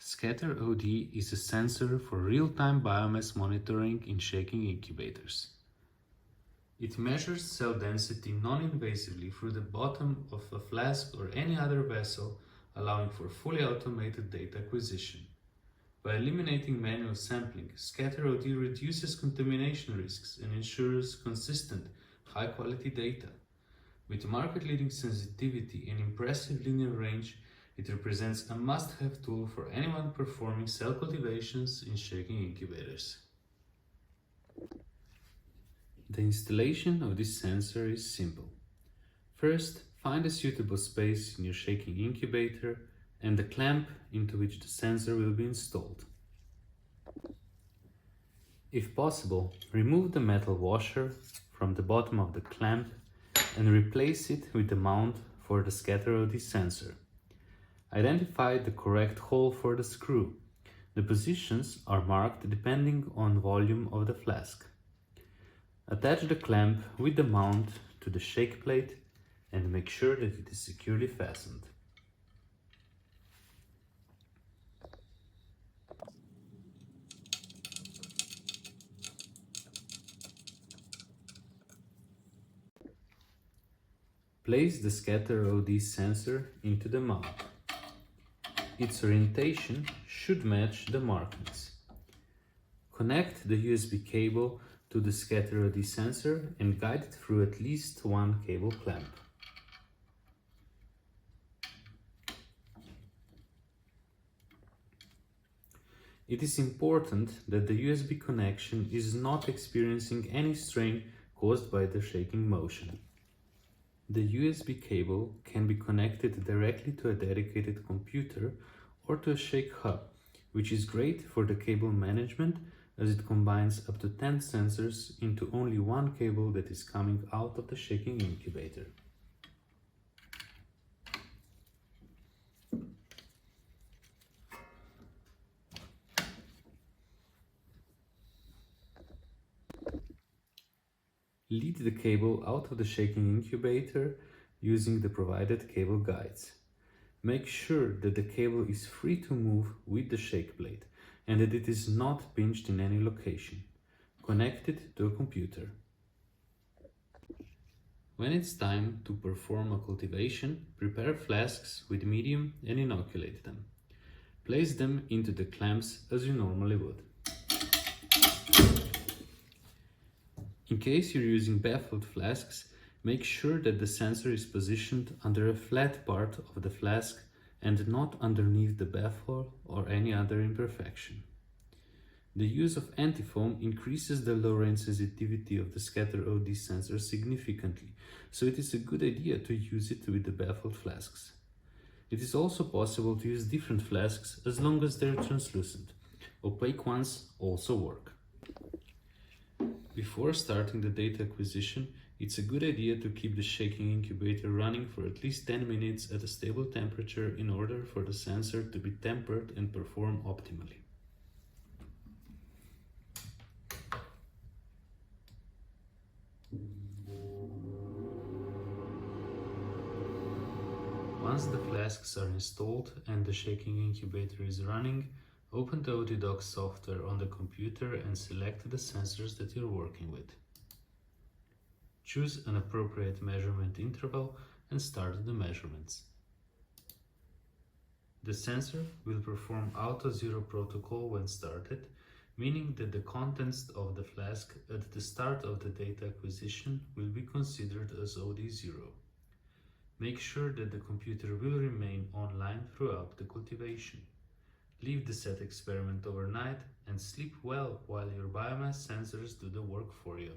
scatterOD is a sensor for real-time biomass monitoring in shaking incubators. It measures cell density non-invasively through the bottom of a flask or any other vessel, allowing for fully automated data acquisition. By eliminating manual sampling, scatterOD reduces contamination risks and ensures consistent, high-quality data. With market-leading sensitivity and impressive linear range, it represents a must-have tool for anyone performing cell cultivations in shaking incubators. The installation of this sensor is simple. First, find a suitable space in your shaking incubator and the clamp into which the sensor will be installed. If possible, remove the metal washer from the bottom of the clamp and replace it with the mount for the scatterOD sensor. Identify the correct hole for the screw. The positions are marked depending on volume of the flask. Attach the clamp with the mount to the shake plate and make sure that it is securely fastened. Place the scatterOD sensor into the mount. Its orientation should match the markings. Connect the USB cable to the scatterOD sensor and guide it through at least one cable clamp. It is important that the USB connection is not experiencing any strain caused by the shaking motion. The USB cable can be connected directly to a dedicated computer or to a shake hub, which is great for the cable management as it combines up to 10 sensors into only one cable that is coming out of the shaking incubator. Lead the cable out of the shaking incubator using the provided cable guides. Make sure that the cable is free to move with the shake plate and that it is not pinched in any location. Connect it to a computer. When it's time to perform a cultivation, prepare flasks with medium and inoculate them. Place them into the clamps as you normally would. In case you're using baffled flasks, make sure that the sensor is positioned under a flat part of the flask and not underneath the baffle or any other imperfection. The use of antifoam increases the low-range sensitivity of the scatterOD sensor significantly, so it is a good idea to use it with the baffled flasks. It is also possible to use different flasks as long as they're translucent. Opaque ones also work. Before starting the data acquisition, it's a good idea to keep the shaking incubator running for at least 10 minutes at a stable temperature in order for the sensor to be tempered and perform optimally. Once the flasks are installed and the shaking incubator is running, open the ODDoc software on the computer and select the sensors that you're working with. Choose an appropriate measurement interval and start the measurements. The sensor will perform auto-zero protocol when started, meaning that the contents of the flask at the start of the data acquisition will be considered as OD0. Make sure that the computer will remain online throughout the cultivation. Leave the set experiment overnight and sleep well while your biomass sensors do the work for you.